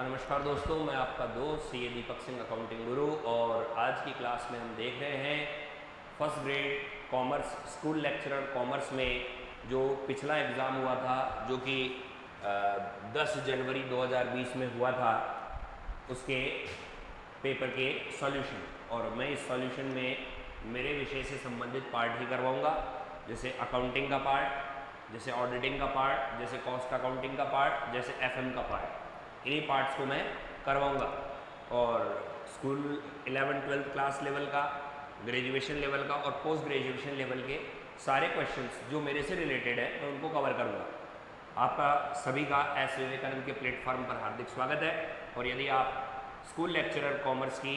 नमस्कार दोस्तों, मैं आपका दोस्त सी ए दीपक सिंह, अकाउंटिंग गुरु। और आज की क्लास में हम देख रहे हैं first grade commerce school lecturer commerce में जो पिछला एग्ज़ाम हुआ था, जो कि 10 जनवरी 2020 में हुआ था, उसके पेपर के सॉल्यूशन। और मैं इस सॉल्यूशन में मेरे विषय से संबंधित पार्ट ही करवाऊँगा, जैसे अकाउंटिंग का पार्ट, जैसे ऑडिटिंग का पार्ट, जैसे कॉस्ट अकाउंटिंग का पार्ट, जैसे FM का पार्ट। इन्हीं पार्ट्स को मैं करवाऊँगा। और स्कूल 11th-12th क्लास लेवल का, ग्रेजुएशन लेवल का और पोस्ट ग्रेजुएशन लेवल के सारे क्वेश्चंस जो मेरे से रिलेटेड है मैं उनको कवर करूँगा। आपका सभी का एस विवेकानंद के प्लेटफॉर्म पर हार्दिक स्वागत है। और यदि आप स्कूल लेक्चरर कॉमर्स की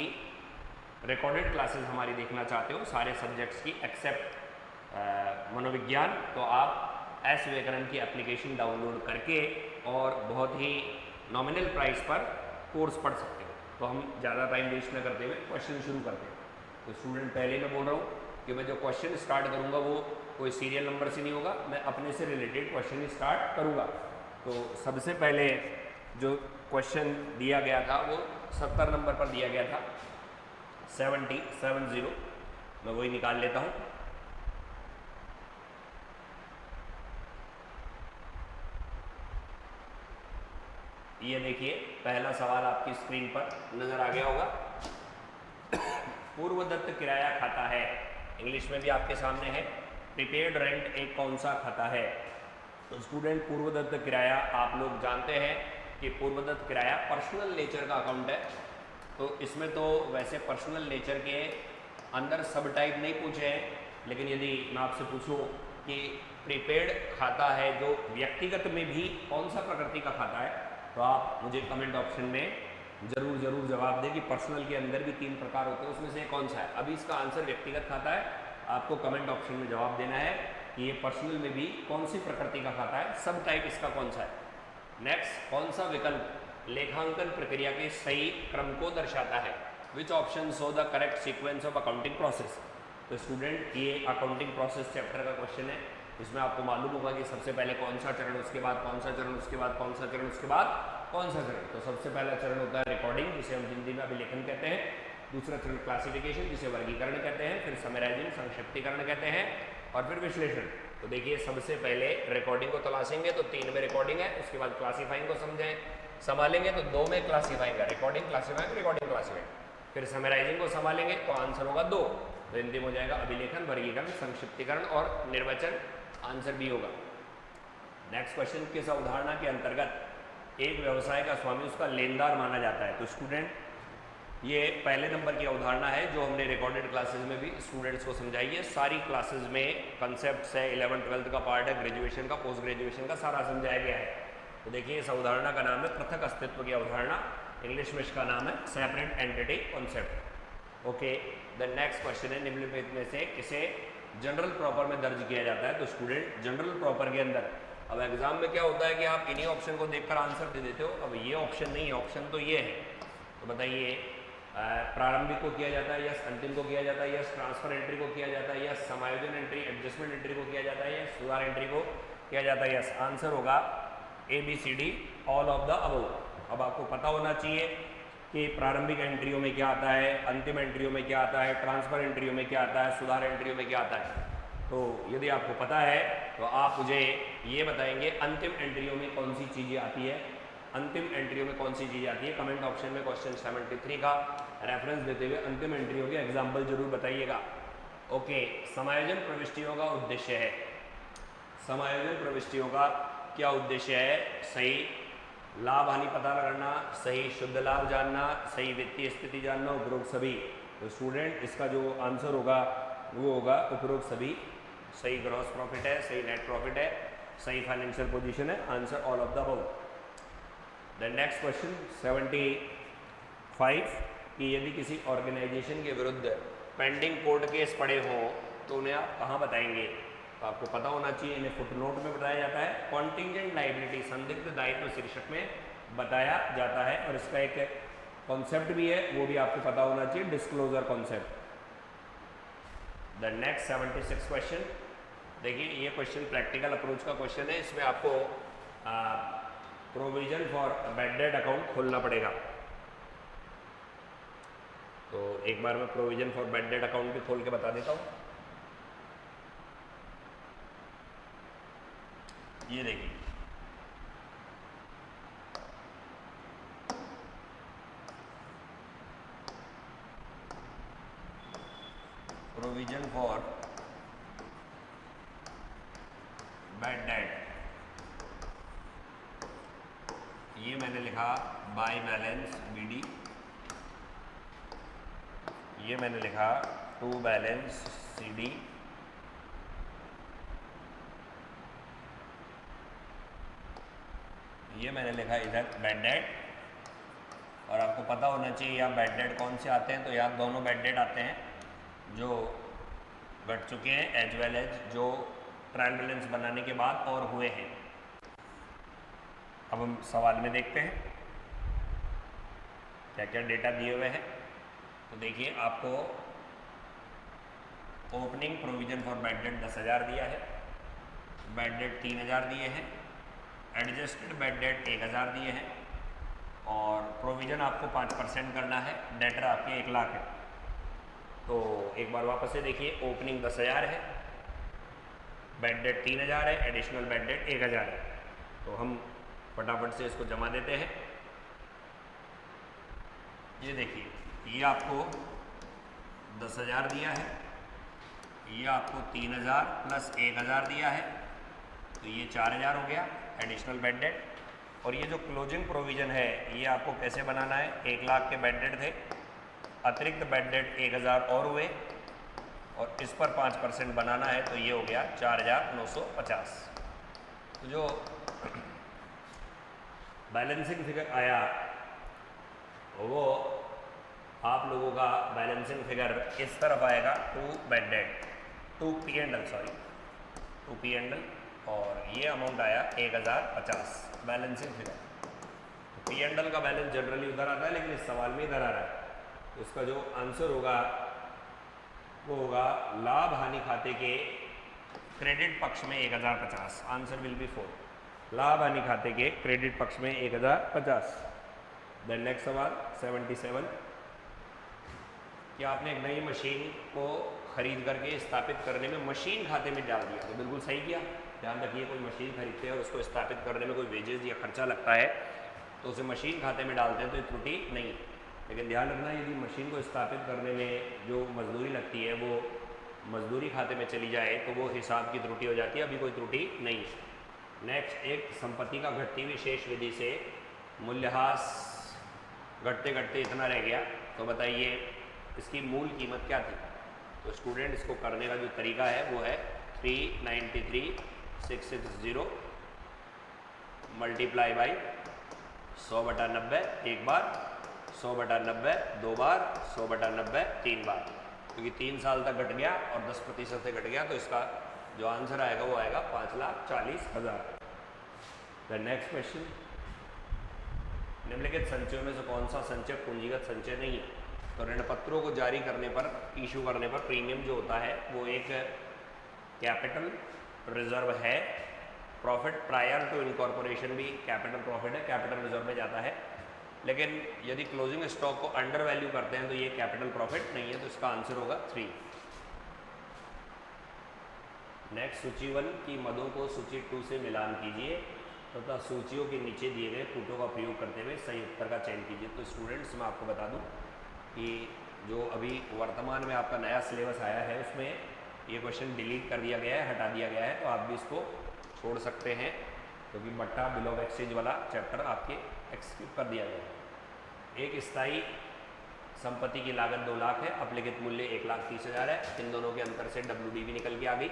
रिकॉर्डेड क्लासेस हमारी देखना चाहते हो सारे सब्जेक्ट्स की एक्सेप्ट मनोविज्ञान, तो आप एस विवेकानंद की एप्लीकेशन डाउनलोड करके और बहुत ही नॉमिनल प्राइस पर कोर्स पढ़ सकते हो। तो हम ज़्यादा टाइम वेस्ट न करते हुए क्वेश्चन शुरू करते हैं। तो स्टूडेंट, पहले मैं बोल रहा हूँ कि मैं जो क्वेश्चन स्टार्ट करूँगा वो कोई सीरियल नंबर से नहीं होगा, मैं अपने से रिलेटेड क्वेश्चन ही स्टार्ट करूँगा। तो सबसे पहले जो क्वेश्चन दिया गया था वो 70 नंबर पर दिया गया था, 70, मैं वही निकाल लेता हूँ। ये देखिए, पहला सवाल आपकी स्क्रीन पर नजर आ गया होगा। पूर्वदत्त किराया खाता है, इंग्लिश में भी आपके सामने है। प्रीपेड रेंट एक कौन सा खाता है? तो स्टूडेंट, पूर्वदत्त किराया आप लोग जानते हैं कि पूर्वदत्त किराया पर्सनल नेचर का अकाउंट है। तो इसमें तो वैसे पर्सनल नेचर के अंदर सब टाइप नहीं पूछे हैं, लेकिन यदि मैं आपसे पूछूं कि प्रीपेड खाता है जो व्यक्तिगत में भी कौन सा प्रकृति का खाता है, तो आप मुझे कमेंट ऑप्शन में ज़रूर जवाब दें कि पर्सनल के अंदर भी 3 प्रकार होते हैं, उसमें से कौन सा है। अभी इसका आंसर व्यक्तिगत खाता है, आपको कमेंट ऑप्शन में जवाब देना है कि ये पर्सनल में भी कौन सी प्रकृति का खाता है, सब टाइप इसका कौन सा है। नेक्स्ट, कौन सा विकल्प लेखांकन प्रक्रिया के सही क्रम को दर्शाता है? Which option show the correct sequence of accounting process? तो स्टूडेंट, ये अकाउंटिंग प्रोसेस चैप्टर का क्वेश्चन है। इसमें आपको मालूम होगा कि सबसे पहले कौन सा चरण, उसके बाद कौन सा चरण, उसके बाद कौन सा चरण, उसके बाद कौन सा चरण। तो सबसे पहला चरण होता है रिकॉर्डिंग, जिसे हम हिंदी में अभिलेखन कहते हैं। दूसरा चरण क्लासिफिकेशन, जिसे वर्गीकरण कहते हैं। फिर समराइजिंग, संक्षिप्तीकरण कहते हैं। और फिर विश्लेषण। तो देखिए, सबसे पहले रिकॉर्डिंग को तलाशेंगे तो 3 में रिकॉर्डिंग है। उसके बाद क्लासीफाइंग को संभालेंगे तो 2 में क्लासीफाइंग है, रिकॉर्डिंग क्लासीफाइंग, रिकॉर्डिंग क्लासीफाइंग। फिर समराइजिंग को संभालेंगे तो आंसर होगा 2। तो हिंदी में हो जाएगा अभिलेखन, वर्गीकरण, संक्षिप्तीकरण और निर्वचन। आंसर बी होगा। नेक्स्ट क्वेश्चन, किस अवधारणा के अंतर्गत एक व्यवसाय का स्वामी उसका लेनदार माना जाता है? तो स्टूडेंट, ये पहले नंबर की अवधारणा है जो हमने रिकॉर्डेड क्लासेस में भी स्टूडेंट्स को समझाई है। सारी क्लासेस में कंसेप्ट है, 11th-12th का पार्ट है, ग्रेजुएशन का, पोस्ट ग्रेजुएशन का सारा समझाया गया है। तो देखिए, इस अवधारणा का नाम है पृथक अस्तित्व की अवधारणा। इंग्लिश में इसका नाम है separate entity concept. Okay, the next question है, निम्नलिखित में से किसे जनरल प्रॉपर में दर्ज किया जाता है? तो स्टूडेंट, जनरल प्रॉपर के अंदर अब एग्जाम में क्या होता है कि आप इन्हीं ऑप्शन को देखकर आंसर दे देते हो। अब ये ऑप्शन नहीं है, ऑप्शन तो ये है। तो बताइए, प्रारंभिक को किया जाता है, यस। अंतिम को किया जाता है, यस। ट्रांसफर एंट्री को किया जाता है, यस। समायोजन एंट्री, एडजस्टमेंट एंट्री को किया जाता है, यस। सुधार एंट्री को किया जाता है, यस। आंसर होगा ABCD, all of the above. अब आपको पता होना चाहिए कि प्रारंभिक एंट्रियों में क्या आता है, अंतिम एंट्रियों में क्या आता है, ट्रांसफर एंट्रियों में क्या आता है, सुधार एंट्रियों में क्या आता है। तो यदि आपको पता है तो आप मुझे ये बताएंगे अंतिम एंट्रियों में कौन सी चीज़ें आती है, अंतिम एंट्रियों में कौन सी चीज़ें आती है। कमेंट ऑप्शन में क्वेश्चन 73 का रेफरेंस देते हुए अंतिम एंट्रियों के एग्जाम्पल जरूर बताइएगा। ओके, समायोजन प्रविष्टियों का उद्देश्य है। समायोजन प्रविष्टियों का क्या उद्देश्य है? सही लाभ हानि पता लगाना, सही शुद्ध लाभ जानना, सही वित्तीय स्थिति जानना, उपरोक्त सभी। तो स्टूडेंट, इसका जो आंसर होगा वो होगा उपरोक्त सभी। सही ग्रॉस प्रॉफिट है, सही नेट प्रॉफिट है, सही फाइनेंशियल पोजीशन है। Answer all of the above. The next question 75, कि यदि किसी ऑर्गेनाइजेशन के विरुद्ध पेंडिंग कोर्ट केस पड़े हों तो उन्हें आप कहाँ बताएंगे? तो आपको पता होना चाहिए, इन्हें फुटनोट में बताया जाता है। कॉन्टिंजेंट लायबिलिटी, संदिग्ध दायित्व शीर्षक में बताया जाता है। और इसका एक कॉन्सेप्ट भी है, वो भी आपको पता होना चाहिए, disclosure concept. The next 76 question, देखिए ये क्वेश्चन प्रैक्टिकल अप्रोच का क्वेश्चन है। इसमें आपको provision for bad debt account खोलना पड़ेगा। तो एक बार मैं provision for bad debt account भी खोल के बता देता हूँ। ये देखिए, प्रोविजन फॉर बैड डेट, ये मैंने लिखा बाय बैलेंस BD, ये मैंने लिखा टू बैलेंस CD, ये मैंने लिखा इधर बैड डेट। और आपको पता होना चाहिए यहाँ बैड डेट कौन से आते हैं, तो यहाँ दोनों बैड डेट आते हैं जो घट चुके हैं एज वेल एज जो ट्रायल बैलेंस बनाने के बाद और हुए हैं। अब हम सवाल में देखते हैं क्या क्या डेटा दिए हुए हैं। तो देखिए, आपको opening provision for bad debt 10,000 दिया है, बैड डेट 3,000 दिए हैं, एडजस्टेड बैड डेट 1,000 दिए हैं, और प्रोविजन आपको 5% करना है, डेटर आपके 1 लाख है। तो एक बार वापस से देखिए, ओपनिंग 10,000 है, बैड डेट 3,000 है, एडिशनल बैड डेट 1,000 है। तो हम फटाफट से इसको जमा देते हैं। ये देखिए, ये आपको 10,000 दिया है, ये आपको 3,000 प्लस 1,000 दिया है, तो ये 4,000 हो गया एडिशनल बैड डेट। और ये जो क्लोजिंग प्रोविज़न है ये आपको कैसे बनाना है, 1 लाख के बैड डेट थे, अतिरिक्त बैड डेट 1,000 और हुए, और इस पर 5% बनाना है, तो ये हो गया 4,950। तो जो बैलेंसिंग फिगर आया वो आप लोगों का बैलेंसिंग फिगर इस तरफ आएगा, to bad debt, to P&L, और ये अमाउंट आया 1,050 बैलेंसिंग फिगर। तो P&L का बैलेंस जनरली उधर आता है, लेकिन इस सवाल में इधर आ रहा है। तो इसका जो आंसर होगा वो होगा लाभ हानि खाते के क्रेडिट पक्ष में 1,050, आंसर विल बी 4। लाभ हानि खाते के क्रेडिट पक्ष में 1,050। देन नेक्स्ट सवाल 77, कि आपने एक नई मशीन को खरीद करके स्थापित करने में मशीन खाते में डाल दिया। तो बिल्कुल सही किया। ध्यान रखिए, कोई मशीन खरीदते हैं और उसको स्थापित करने में कोई वेजेस या खर्चा लगता है तो उसे मशीन खाते में डालते हैं, तो ये त्रुटि नहीं है। लेकिन ध्यान रखना, यदि मशीन को स्थापित करने में जो मजदूरी लगती है वो मजदूरी खाते में चली जाए तो वो हिसाब की त्रुटि हो जाती है, अभी कोई त्रुटि नहीं है। नेक्स्ट, एक संपत्ति का घटती हुई शेष विधि से मूल्यह्रास घटते घटते इतना रह गया, तो बताइए इसकी मूल कीमत क्या थी। तो स्टूडेंट, इसको करने का जो तरीका है वो है 393,660 मल्टीप्लाई बाई 100/90 एक बार, 100/90 2 बार, 100/90 3 बार, क्योंकि 3 साल तक घट गया और 10% से घट गया, तो इसका जो आंसर आएगा वो आएगा 5,40,000। द नेक्स्ट क्वेश्चन, निम्नलिखित संचयों में से कौन सा संचय पूंजीगत संचय नहीं है। तो ऋण पत्रों को जारी करने पर, इशू करने पर प्रीमियम जो होता है वो एक कैपिटल रिजर्व है। प्रॉफिट प्रायर टू इनकॉर्पोरेशन भी कैपिटल प्रॉफिट है, कैपिटल रिजर्व में जाता है। लेकिन यदि क्लोजिंग स्टॉक को अंडर वैल्यू करते हैं तो ये कैपिटल प्रॉफिट नहीं है, तो इसका आंसर होगा 3। नेक्स्ट, सूची 1 की मदों को सूची 2 से मिलान कीजिए तथा सूचियों के नीचे दिए गए कूटों का प्रयोग करते हुए सही उत्तर का चयन कीजिए। तो स्टूडेंट्स, मैं आपको बता दूं कि जो अभी वर्तमान में आपका नया सिलेबस आया है उसमें ये क्वेश्चन डिलीट कर दिया गया है, हटा दिया गया है, तो आप भी इसको छोड़ सकते हैं, क्योंकि बट्टा बिल ऑफ एक्सचेंज वाला चैप्टर आपके एक्सक्यूट कर दिया गया है। एक स्थायी संपत्ति की लागत 2 लाख है, अपलिखित मूल्य 1,30,000 है। इन दोनों के अंतर से WDV निकल के आ गई।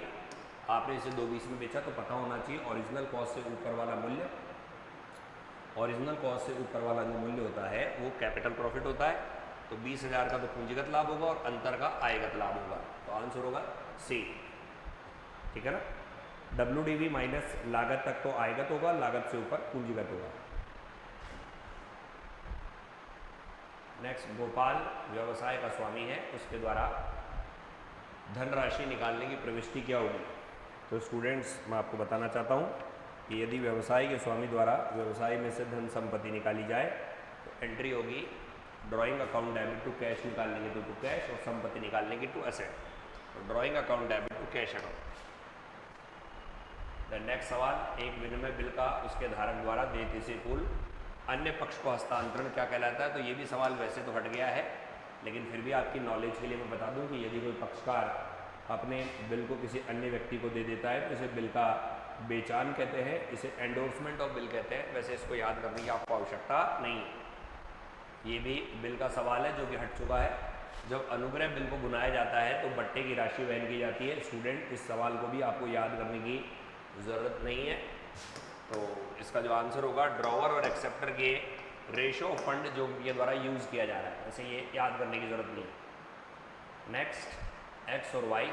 आपने इसे 220 में बेचा, तो पता होना चाहिए ओरिजिनल कॉस्ट से ऊपर वाला मूल्य, ओरिजिनल कॉस्ट से ऊपर वाला जो मूल्य होता है वो कैपिटल प्रॉफिट होता है। तो 20,000 का तो पूंजीगत लाभ होगा और अंतर का आयगत लाभ होगा, तो आंसर होगा C। ठीक है ना। WDV माइनस लागत तक तो आयगत होगा, लागत से ऊपर पूंजीगत होगा। नेक्स्ट, गोपाल व्यवसाय का स्वामी है, उसके द्वारा धनराशि निकालने की प्रविष्टि क्या होगी। तो स्टूडेंट्स, मैं आपको बताना चाहता हूँ कि यदि व्यवसाय के स्वामी द्वारा व्यवसाय में से धन संपत्ति निकाली जाए तो एंट्री होगी drawing account debit to cash निकालने की टू कैश और संपत्ति निकालने की टू असेट। तो drawing account debit to cash account. The next सवाल, एक विनिमय बिल का उसके धारक द्वारा देयता से पूर्व अन्य पक्ष को हस्तांतरण क्या कहलाता है? तो ये भी सवाल वैसे तो हट गया है, लेकिन फिर भी आपकी नॉलेज के लिए मैं बता दूं कि यदि कोई पक्षकार अपने बिल को किसी अन्य व्यक्ति को दे देता है तो इसे बिल का बेचान कहते हैं, इसे एंडोर्समेंट ऑफ बिल कहते हैं। वैसे इसको याद करने की आपको आवश्यकता नहीं है। ये भी बिल का सवाल है जो कि हट चुका है। जब अनुग्रह बिल को बुनाया जाता है तो बट्टे की राशि वहन की जाती है। स्टूडेंट, इस सवाल को भी आपको याद करने की ज़रूरत नहीं है। तो इसका जो आंसर होगा ड्रॉवर और एक्सेप्टर के रेशो ऑफ फंड जो के द्वारा यूज़ किया जा रहा है, वैसे ये याद करने की ज़रूरत नहीं है। नेक्स्ट, एक्स और वाई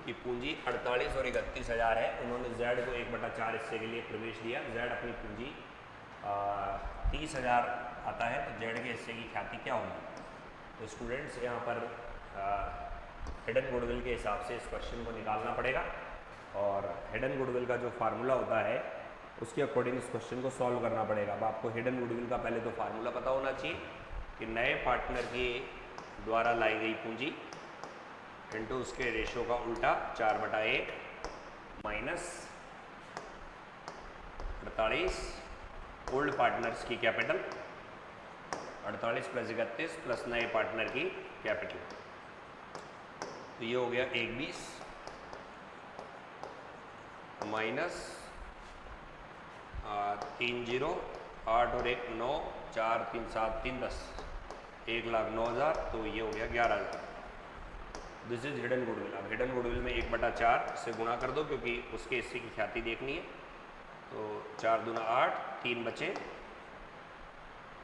की पूंजी 48 और 31,000 है। उन्होंने जेड को 1/4 हिस्से के लिए प्रवेश दिया। जेड अपनी पूंजी 30,000 आता है, तो जेड के हिस्से की ख्याति क्या होगी? तो स्टूडेंट्स यहाँ पर हिडन गुडविल के हिसाब से इस क्वेश्चन को निकालना पड़ेगा और हिडन गुडविल का जो फार्मूला होता है उसके अकॉर्डिंग इस क्वेश्चन को सॉल्व करना पड़ेगा। अब आपको हिडन गुडविल का पहले तो फार्मूला पता होना चाहिए कि नए पार्टनर के द्वारा लाई गई पूंजी इनटू उसके रेशो का उल्टा 4/1 माइनस 48 ओल्ड पार्टनर्स की कैपिटल 48 + 31 प्लस नए पार्टनर की कैपिटल। तो ये हो गया 120 माइनस 3 0 8 और 1 9 4 3 7 3 10 1,09,000। तो ये हो गया 11,000। This is hidden goodwill. अब हिडन गुडविल में 1/4 से गुणा कर दो क्योंकि उसके हिस्से की ख्याति देखनी है। तो 4 दूना 8, 3 बचे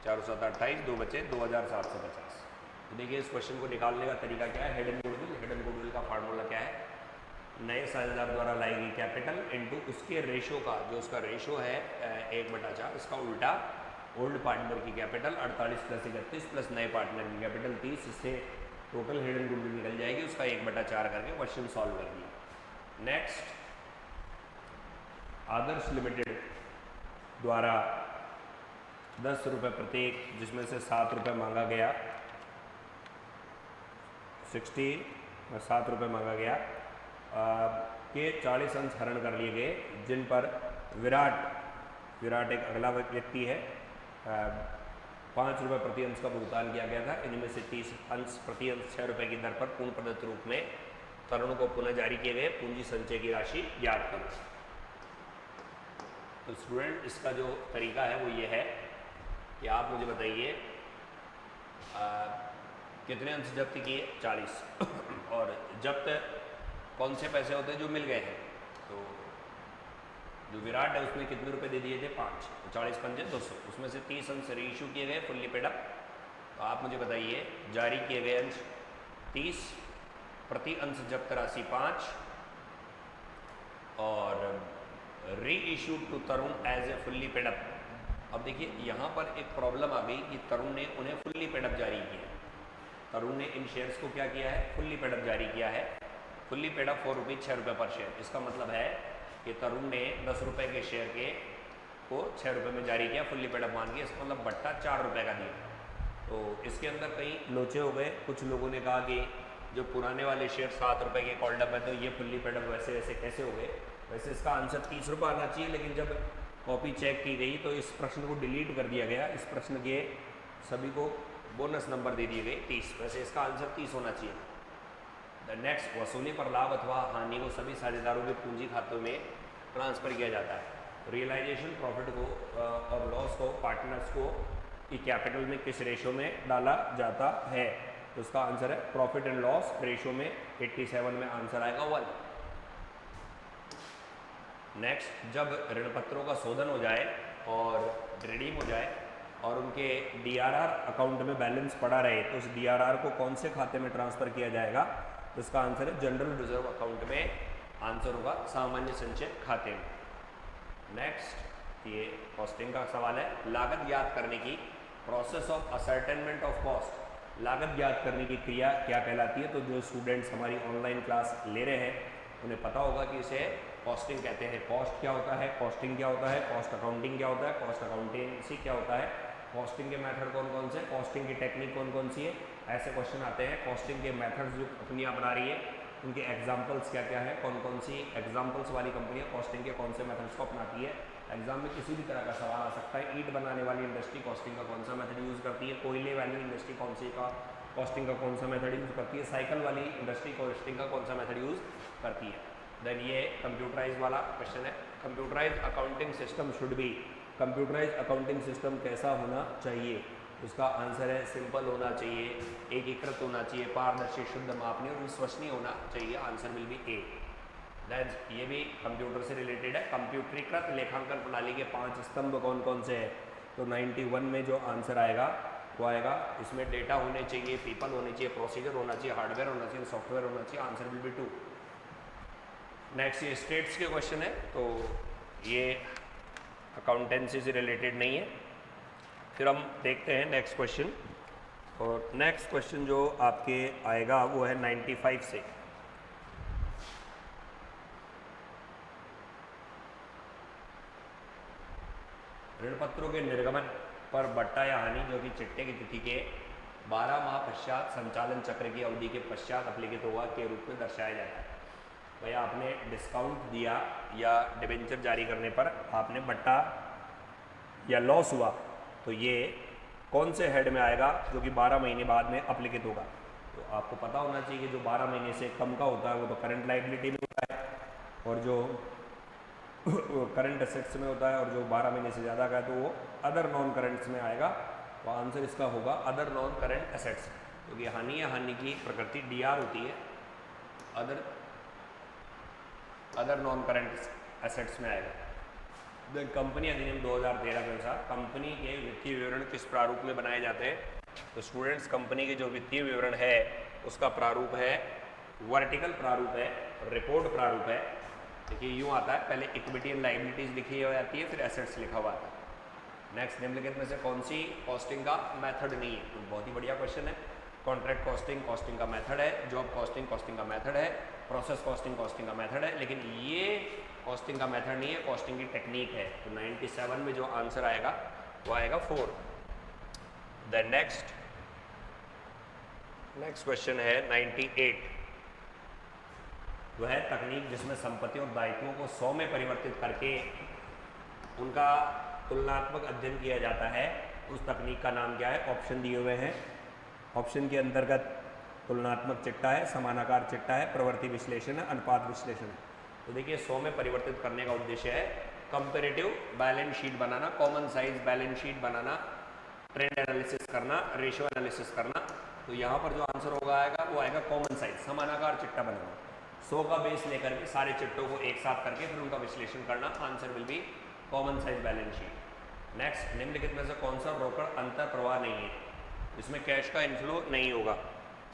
4 7 28, 2 बचे 2,750। तो देखिए इस क्वेश्चन को निकालने का तरीका क्या है। हिडन गुडविल, हिडन गुडविल का फार्मूला क्या है? नए साझेदार द्वारा लाई गई कैपिटल इनटू उसके रेशो का, जो उसका रेशो है 1/4, इसका उल्टा ओल्ड पार्टनर की कैपिटल 48 + 31 प्लस नए पार्टनर की कैपिटल 30। इससे टोटल हिडन गुडविल निकल जाएगी, उसका 1/4 करके क्वेश्चन सॉल्व कर दिया। नेक्स्ट, आदर्श लिमिटेड द्वारा 10 रुपये प्रत्येक, जिसमें से 7 रुपये मांगा गया, 7 रुपये मांगा गया के 40 अंश हरण कर लिए गए, जिन पर विराट एक अगला व्यक्ति है 5 रुपये प्रति अंश का भुगतान किया गया था। इनमें से 30 अंश प्रति अंश 6 रुपये की दर पर पूर्ण प्रदत्त रूप में तरुण को पुनः जारी किए गए। पूंजी संचय की राशि ज्ञात करो। तो स्टूडेंट, इसका जो तरीका है वो ये है कि आप मुझे बताइए कितने अंश जब्त किए? 40। और जब्त कौन से पैसे होते हैं जो मिल गए हैं? तो जो विराट है उसमें कितने रुपए दे दिए थे? 5। तो 40 पंजे 200, उसमें से 30 अंश रीइश्यू किए गए फुल्ली पेड अप। तो आप मुझे बताइए जारी किए गए अंश 30, प्रति अंश जब्त राशि 5 और reissue to Tarun as a fully paid up. अब देखिए यहाँ पर एक प्रॉब्लम आ गई कि तरुण ने उन्हें फुल्ली पेड अप जारी किया। तरुण ने इन शेयर्स को क्या किया है? फुल्ली पेड अप जारी किया है। फुल्ली पेड अप 4 रुपये 6 रुपये पर शेयर। इसका मतलब है कि तरुण ने 10 रुपये के शेयर के को 6 रुपये में जारी किया फुल्ली पेड अप मान के। इसका मतलब बट्टा 4 रुपये का दिया। तो इसके अंदर कई लोचे हो गए। कुछ लोगों ने कहा कि जो पुराने वाले शेयर 7 रुपये के कॉल्ड अप है तो ये फुल्ली पेड अप वैसे वैसे कैसे हो गए? वैसे इसका आंसर 30 रुपये आना चाहिए, लेकिन जब कॉपी चेक की गई तो इस प्रश्न को डिलीट कर दिया गया। इस प्रश्न के सभी को बोनस नंबर दे दिए गए 30। वैसे इसका आंसर 30 होना चाहिए। द नेक्स्ट, वसूली पर लाभ अथवा हानि को सभी साझेदारों के पूंजी खातों में ट्रांसफ़र किया जाता है। रियलाइजेशन प्रॉफिट को और लॉस को पार्टनर्स को की कैपिटल में किस रेशो में डाला जाता है? तो इसका आंसर है प्रॉफिट एंड लॉस रेशो में 87 में आंसर आएगा 1। नेक्स्ट, जब ऋण पत्रों का शोधन हो जाए और रिडीम हो जाए और उनके DRR अकाउंट में बैलेंस पड़ा रहे तो उस DRR को कौन से खाते में ट्रांसफ़र किया जाएगा? तो इसका आंसर है जनरल रिजर्व अकाउंट में। आंसर होगा सामान्य संचय खाते में। नेक्स्ट, ये कॉस्टिंग का सवाल है। लागत ज्ञात करने की process of ascertainment of cost, लागत ज्ञात करने की क्रिया क्या कहलाती है? तो जो स्टूडेंट्स हमारी ऑनलाइन क्लास ले रहे हैं उन्हें पता होगा कि इसे कॉस्टिंग कहते हैं। कॉस्ट क्या होता है, कॉस्टिंग क्या होता है, कॉस्ट अकाउंटिंग क्या होता है, कॉस्ट अकाउंटेंसी क्या होता है, कॉस्टिंग के मेथड कौन कौन से, कॉस्टिंग की टेक्निक कौन कौन सी है, ऐसे क्वेश्चन आते हैं। कॉस्टिंग के मेथड्स जो कंपनियाँ बना रही है उनके एग्जाम्पल्स क्या क्या है, कौन कौन सी एग्जाम्पल्स वाली कंपनियाँ कॉस्टिंग के कौन से मेथड्स को अपनाती है। एग्जाम में किसी भी तरह का सवाल आ सकता है। ईंट बनाने वाली इंडस्ट्री कॉस्टिंग का कौन सा मेथड यूज़ करती है, कोयले वाली इंडस्ट्री कौन सी का कॉस्टिंग का कौन सा मेथड यूज़ करती है, साइकिल वाली इंडस्ट्री कॉस्टिंग का कौन सा मेथड यूज़ करती है। देन ये कंप्यूटराइज वाला क्वेश्चन है, computerise accounting system should be, computerise accounting system कैसा होना चाहिए, उसका आंसर है सिंपल होना चाहिए, एकीकृत होना चाहिए, पारदर्शी, शुद्ध, मापनीय और विश्वसनीय होना चाहिए। Answer will be A. Then ये भी कंप्यूटर से रिलेटेड है। कंप्यूटरीकृत लेखांकन प्रणाली के 5 स्तंभ कौन कौन से हैं, तो 91 में जो आंसर आएगा वो आएगा, इसमें डेटा होने चाहिए, पीपल होने चाहिए, प्रोसीजर होना चाहिए, हार्डवेयर होना चाहिए, सॉफ्टवेयर होना चाहिए। Answer will B 2। नेक्स्ट ये स्टेट्स के क्वेश्चन है, तो ये अकाउंटेंसी से रिलेटेड नहीं है। फिर हम देखते हैं नेक्स्ट क्वेश्चन, और नेक्स्ट क्वेश्चन जो आपके आएगा वो है 95 से। ऋण पत्रों के निर्गमन पर बट्टा या हानि जो कि चिट्टे की तिथि के 12 माह पश्चात संचालन चक्र की अवधि के पश्चात अप्लिकेट हुआ के रूप में दर्शाया जाता है। भैया आपने डिस्काउंट दिया या डिबेंचर जारी करने पर आपने बट्टा या लॉस हुआ, तो ये कौन से हेड में आएगा जो कि 12 महीने बाद में अप्लिकेट होगा। तो आपको पता होना चाहिए कि जो 12 महीने से कम का होता है वो तो करंट लायबिलिटी में होता है, और जो करंट एसेट्स में होता है, और जो 12 महीने से ज़्यादा का है तो वो अदर नॉन करंट्स में आएगा। तो आंसर इसका होगा अदर नॉन करंट एसेट्स, क्योंकि हानि या हानि की प्रकृति डीआर होती है, अदर नॉन करंट एसेट्स में आएगा। देन कंपनी अधिनियम 2013 के अनुसार कंपनी के वित्तीय विवरण किस प्रारूप में बनाए जाते हैं, तो स्टूडेंट्स कंपनी के जो वित्तीय विवरण है उसका प्रारूप है वर्टिकल प्रारूप है, रिपोर्ट प्रारूप है। देखिए यूँ आता है, पहले इक्विटी एंड लायबिलिटीज लिखी हो जाती है, फिर एसेट्स लिखा हुआ आता है। नेक्स्ट, निम्नलिखित में से कौन सी कॉस्टिंग का मेथड नहीं है, तो बहुत ही बढ़िया क्वेश्चन है। कॉन्ट्रैक्ट कॉस्टिंग कॉस्टिंग का मेथड है, जॉब कॉस्टिंग कॉस्टिंग का मेथड है, प्रोसेस कॉस्टिंग कॉस्टिंग का मेथड है, लेकिन ये कॉस्टिंग का मेथड नहीं है, कॉस्टिंग की टेक्निक है। तो 97 में जो आंसर आएगा वो आएगा 4। द नेक्स्ट क्वेश्चन है 98, वह है तकनीक जिसमें संपत्ति और दायित्वों को 100 में परिवर्तित करके उनका तुलनात्मक अध्ययन किया जाता है। उस तकनीक का नाम क्या है, ऑप्शन दिए हुए हैं। ऑप्शन के अंतर्गत तुलनात्मक चिट्टा है, समानाकार चिट्टा है, प्रवृत्ति विश्लेषण है, अनुपात विश्लेषण है। तो देखिए 100 में परिवर्तित करने का उद्देश्य है कंपैरेटिव बैलेंस शीट बनाना, कॉमन साइज बैलेंस शीट बनाना, ट्रेंड एनालिसिस करना, रेशियो एनालिसिस करना। तो यहाँ पर जो आंसर होगा आएगा वो आएगा कॉमन साइज, समानाकार चिट्टा बनाना। 100 का बेस लेकर के सारे चिट्टों को एक साथ करके फिर उनका विश्लेषण करना। Answer will B common size balance sheet. Next, निम्नलिखित में से कौन सा रोकड़ अंतर प्रवाह नहीं है, इसमें कैश का इनफ्लो नहीं होगा।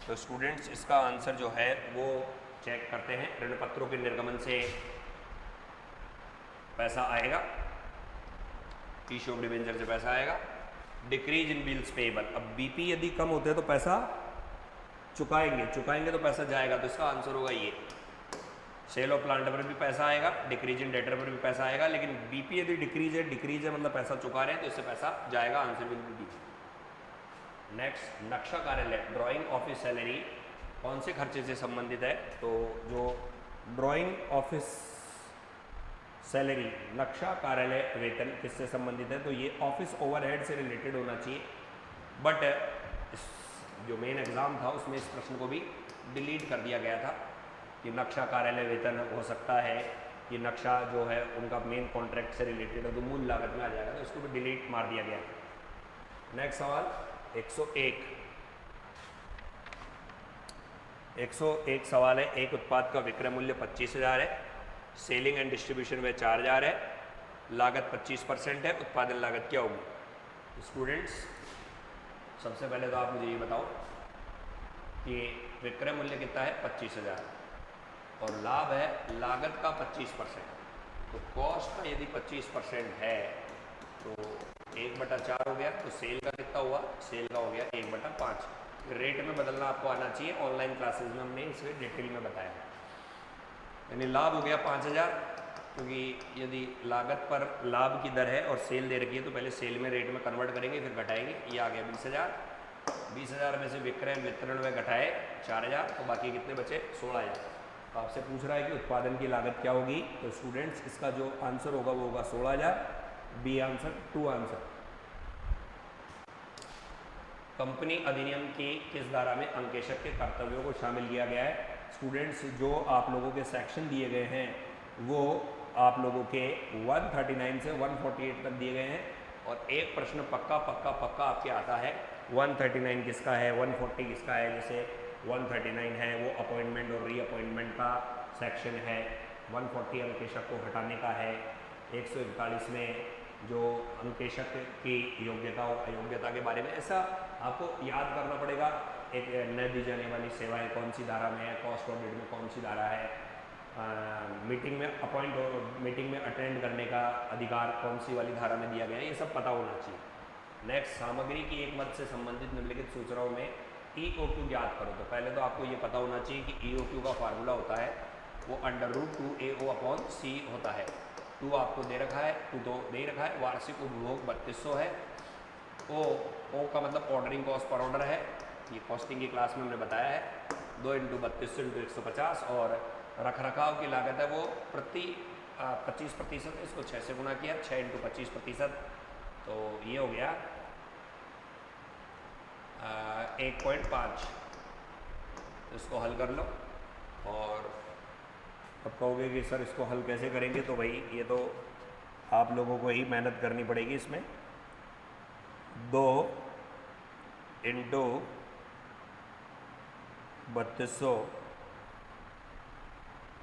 तो स्टूडेंट्स इसका आंसर जो है वो चेक करते हैं। ऋण पत्रों के निर्गमन से पैसा आएगा, इश्यू ऑफ डिबेंचर से पैसा आएगा, डिक्रीज इन बिल्स पेएबल। अब बीपी यदि कम होते हैं तो पैसा चुकाएंगे तो पैसा जाएगा, तो इसका आंसर होगा ये। सेल ऑफ प्लांट पर भी पैसा आएगा, डिक्रीज इन डेटर पर भी पैसा आएगा, लेकिन बीपी यदि डिक्रीज है मतलब पैसा चुका रहे हैं तो इससे पैसा जाएगा। Answer will B. नेक्स्ट, नक्शा कार्यालय ड्राइंग ऑफिस सैलरी कौन से खर्चे से संबंधित है, तो जो ड्राइंग ऑफिस सैलरी नक्शा कार्यालय वेतन किससे संबंधित है, तो ये ऑफिस ओवरहेड से रिलेटेड होना चाहिए। बट जो मेन एग्जाम था उसमें इस प्रश्न को भी डिलीट कर दिया गया था कि नक्शा कार्यालय वेतन हो सकता है, ये नक्शा जो है उनका मेन कॉन्ट्रैक्ट से रिलेटेड है तो मूल लागत में आ जाएगा, तो इसको भी डिलीट मार दिया गया। नेक्स्ट सवाल 101 सवाल है। एक उत्पाद का विक्रय मूल्य 25,000 है, सेलिंग एंड डिस्ट्रीब्यूशन में 4,000 है, लागत 25% है, उत्पादन लागत क्या होगी। स्टूडेंट्स सबसे पहले तो आप मुझे ये बताओ कि विक्रय मूल्य कितना है 25,000 और लाभ है लागत का 25%। तो कॉस्ट का यदि 25% है तो 1/4 हो गया, तो सेल का कितना हुआ, सेल का हो गया 1/5। रेट में बदलना आपको आना चाहिए, ऑनलाइन क्लासेस में हमने इसे डिटेल में बताया। यानी लाभ हो गया 5000, क्योंकि यदि लागत पर लाभ की दर है और सेल दे रखी है तो पहले सेल में रेट में कन्वर्ट करेंगे, फिर घटाएंगे। ये आ गया 20,000। 20,000 में से विक्रय वितरण में घटाए 4,000, तो बाकी कितने बचे? 16,000। तो आपसे पूछ रहा है कि उत्पादन की लागत क्या होगी, तो स्टूडेंट्स इसका जो आंसर होगा वो होगा 16,000। B answer, 2 answer. कंपनी अधिनियम की किस धारा में अंकेशक के कर्तव्यों को शामिल किया गया है? स्टूडेंट्स जो आप लोगों के सेक्शन दिए गए हैं वो आप लोगों के 139 से 148 तक दिए गए हैं, और एक प्रश्न पक्का पक्का पक्का आपके आता है 139 किसका है, 140 किसका है। जैसे 139 है वो अपॉइंटमेंट और रीअपॉइंटमेंट का सेक्शन है, 140 अंकेशक को हटाने का है, 141 में जो अंकेशक की योग्यता और अयोग्यता के बारे में। ऐसा आपको याद करना पड़ेगा। एक न दी जाने वाली सेवाएं कौन सी धारा में है, कॉस्ट ऑडिट में कौन सी धारा है, मीटिंग में अपॉइंट और मीटिंग में अटेंड करने का अधिकार कौन सी वाली धारा में दिया गया है, ये सब पता होना चाहिए। नेक्स्ट, सामग्री की एक मद से संबंधित निम्नलिखित सूचनाओं में EOQ ज्ञात करो। तो पहले तो आपको ये पता होना चाहिए कि EOQ का फार्मूला होता है वो √2AO/C होता है। 2 आपको दे रखा है, 2 तो दे रखा है। वार्षिक उपभोग 3200 है। O का मतलब ऑर्डरिंग कॉस्ट पर ऑर्डर है, ये कॉस्टिंग की क्लास में हमने बताया है। 2 × 3200 × 150, और रख रखाव की लागत है वो प्रति 25%, इसको 6 से गुना किया, 6 × 25%, तो ये हो गया 1.5। इसको हल कर लो, और अब कहोगे कि सर इसको हल कैसे करेंगे, तो भाई ये तो आप लोगों को ही मेहनत करनी पड़ेगी। इसमें 2 × 3200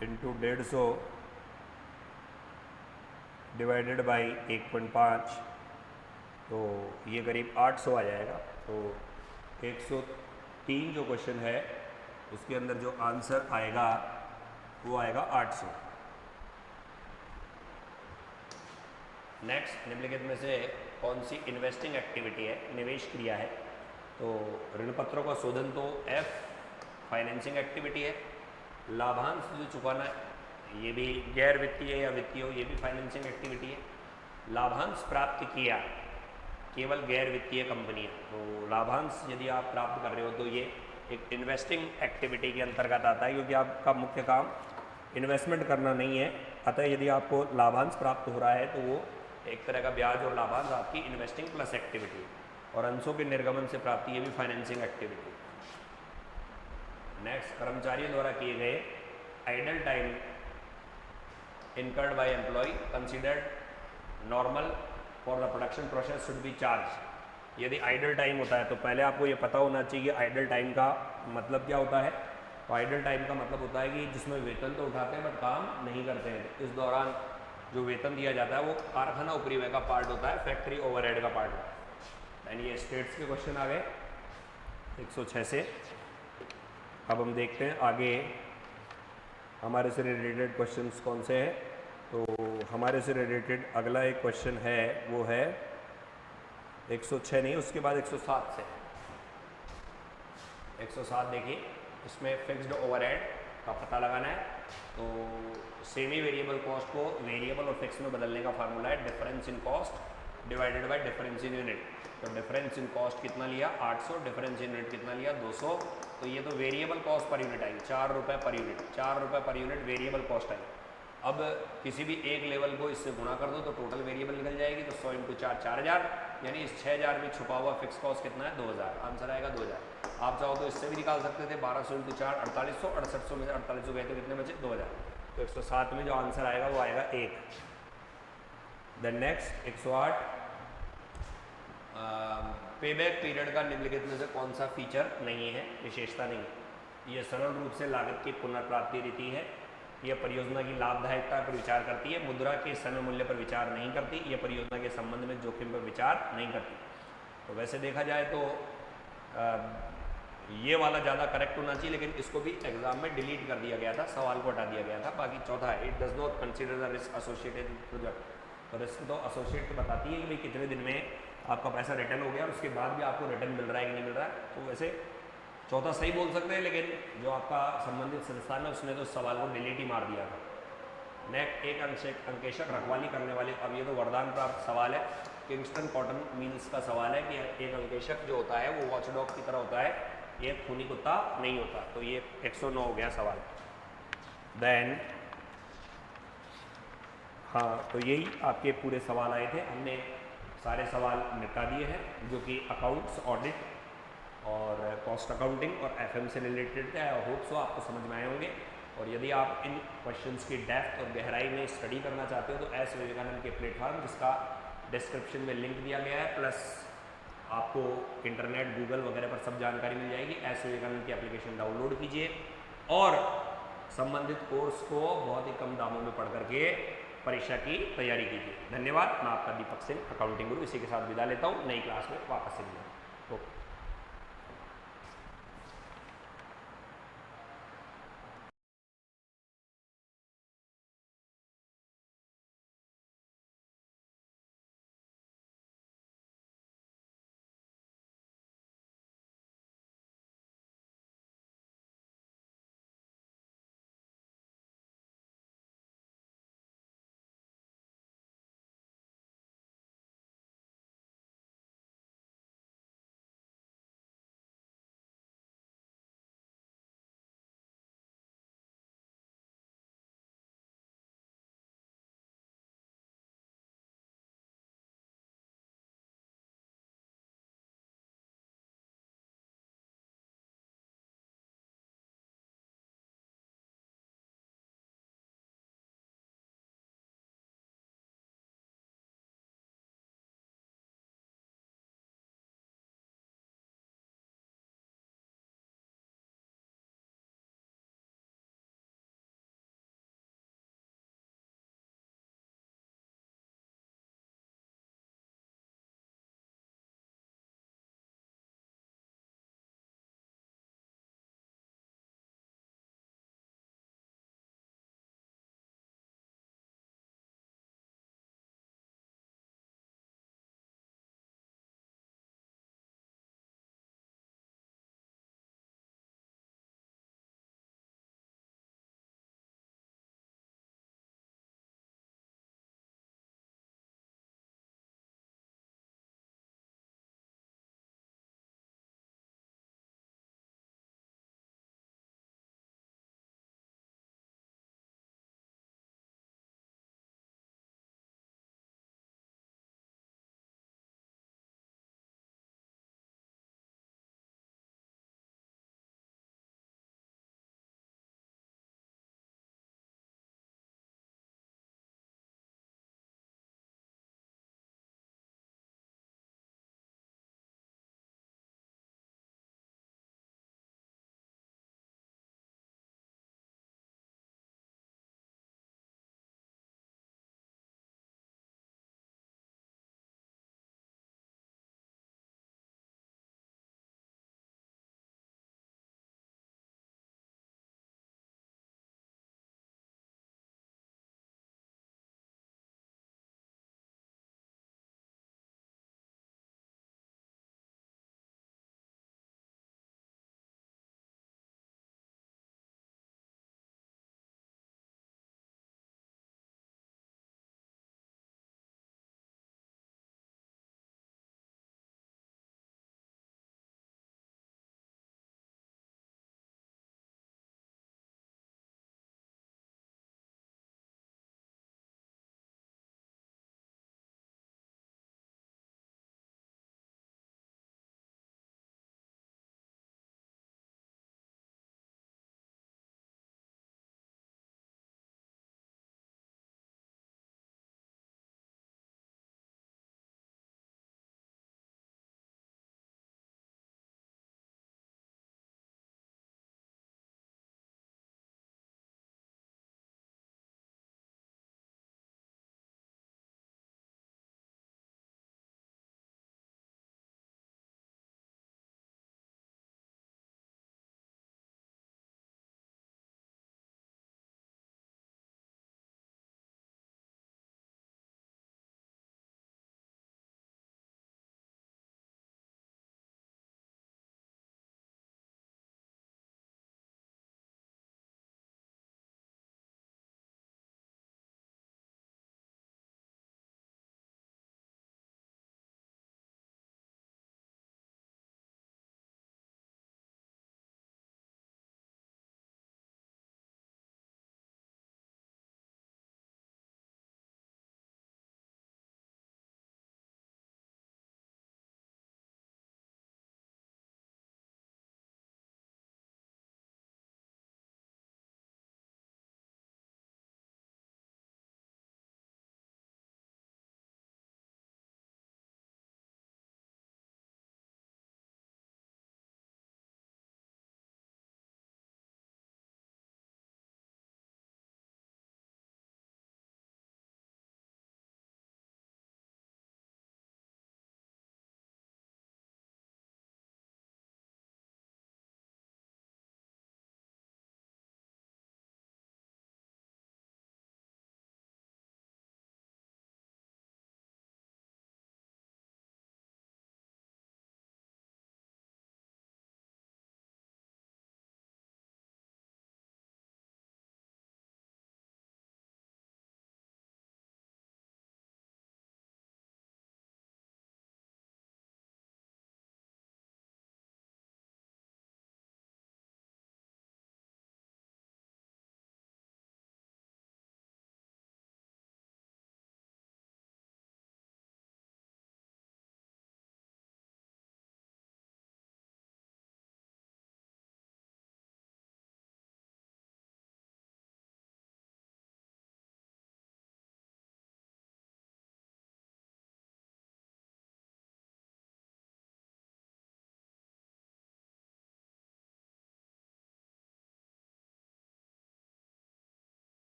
× 150 डिवाइडेड बाई 1.5, तो ये करीब 800 आ जाएगा। तो 103 जो क्वेश्चन है उसके अंदर जो आंसर आएगा वो आएगा 800। नेक्स्ट, निम्नलिखित में से कौन सी इन्वेस्टिंग एक्टिविटी है, निवेश क्रिया है? तो ऋण पत्रों का शोधन तो F फाइनेंसिंग एक्टिविटी है। लाभांश जो चुकाना है ये भी गैर वित्तीय या वित्तीय हो, ये भी फाइनेंसिंग एक्टिविटी है। लाभांश प्राप्त किया केवल गैर वित्तीय कंपनी है, तो लाभांश यदि आप प्राप्त कर रहे हो तो ये एक इन्वेस्टिंग एक्टिविटी के अंतर्गत आता है, क्योंकि आपका मुख्य काम इन्वेस्टमेंट करना नहीं है। अतः यदि आपको लाभांश प्राप्त हो रहा है तो वो एक तरह का ब्याज और लाभांश आपकी इन्वेस्टिंग प्लस एक्टिविटी है, और अंशों के निर्गमन से प्राप्ति ये भी फाइनेंसिंग एक्टिविटी। नेक्स्ट, कर्मचारियों द्वारा किए गए idle time incurred by employee considered normal for the production process should be charged। यदि आइडल टाइम होता है तो पहले आपको ये पता होना चाहिए आइडल टाइम का मतलब क्या होता है। तो आइडल टाइम का मतलब होता है कि जिसमें वेतन तो उठाते हैं बट काम नहीं करते हैं। इस दौरान जो वेतन दिया जाता है वो कारखाना उपरिव्यय का पार्ट होता है, फैक्ट्री ओवरहेड का पार्ट होता है। यानी ये स्टेट्स के क्वेश्चन आ गए 106 से। अब हम देखते हैं आगे हमारे से रिलेटेड क्वेश्चंस कौन से हैं। तो हमारे से रिलेटेड अगला एक क्वेश्चन है वो है 106 नहीं, उसके बाद 107 से। 107 देखिए, इसमें फिक्स्ड ओवरहेड का पता लगाना है। तो सेमी वेरिएबल कॉस्ट को वेरिएबल और फिक्स में बदलने का फार्मूला है difference in cost divided by difference in unit. तो डिफरेंस इन कॉस्ट कितना लिया 800, डिफरेंस इन यूनिट कितना लिया 200। तो ये तो वेरिएबल कॉस्ट पर यूनिट आई 4 रुपये पर यूनिट, 4 रुपये पर यूनिट वेरिएबल कॉस्ट आई। अब किसी भी एक लेवल को इससे गुणा कर दो तो टोटल वेरिएबल निकल जाएगी। तो 100 × 4 4000, यानी इस 6000 में छुपा हुआ फिक्स कॉस्ट कितना है 2000। आंसर आएगा 2000। आप चाहो तो इससे भी निकाल सकते थे 1200 × 4 4800, 6800 में से 4800 गए तो कितने बचे 2000। तो 107 में जो आंसर आएगा वो आएगा 1। देन नेक्स्ट 108, पेबैक पीरियड का निम्नलिखित में से कौन सा फीचर नहीं है, विशेषता नहीं है। यह सरल रूप से लागत की पुनर्प्राप्ति रीति है। यह परियोजना की लाभदायकता पर विचार करती है, मुद्रा के समय मूल्य पर विचार नहीं करती। यह परियोजना के संबंध में जोखिम पर विचार नहीं करती। तो वैसे देखा जाए तो ये वाला ज़्यादा करेक्ट होना चाहिए, लेकिन इसको भी एग्जाम में डिलीट कर दिया गया था, सवाल को हटा दिया गया था। बाकी चौथा है it does not consider the risk associated with project. तो रिस्क तो एसोसिएट बताती है कि भाई कितने दिन में आपका पैसा रिटर्न हो गया और उसके बाद भी आपको रिटर्न मिल रहा है कि नहीं मिल रहा है। तो वैसे चौथा सही बोल सकते हैं, लेकिन जो आपका संबंधित संस्थान है उसने तो सवाल को डिलीट ही मार दिया था। नेक्स्ट, एक अंकेशक रखवाली करने वाले, अब ये तो वरदान प्राप्त सवाल है, किंगस्टन कॉटन मिल्स का सवाल है कि एक अंकेशक जो होता है वो वॉचडॉग की तरह होता है, एक खूनी कुत्ता नहीं होता। तो ये 109 हो गया सवाल। देन हाँ, तो यही आपके पूरे सवाल आए थे, हमने सारे सवाल निपटा दिए हैं जो कि अकाउंट्स, ऑडिट और कॉस्ट अकाउंटिंग और एफएम से रिलेटेड थे। आई होप सो आपको समझ में आए होंगे। और यदि आप इन क्वेश्चंस की डेप्थ और गहराई में स्टडी करना चाहते हो तो एस विवेकानंद के प्लेटफॉर्म, जिसका डिस्क्रिप्शन में लिंक दिया गया है, प्लस आपको इंटरनेट, गूगल वगैरह पर सब जानकारी मिल जाएगी। एस विवेकानंद की एप्लीकेशन डाउनलोड कीजिए और संबंधित कोर्स को बहुत ही कम दामों में पढ़ करके परीक्षा की तैयारी कीजिए। धन्यवाद। मैं आपका दीपक सिंह, अकाउंटिंग गुरु, इसी के साथ विदा लेता हूँ। नई क्लास में वापस से मिलेंगे। ओके।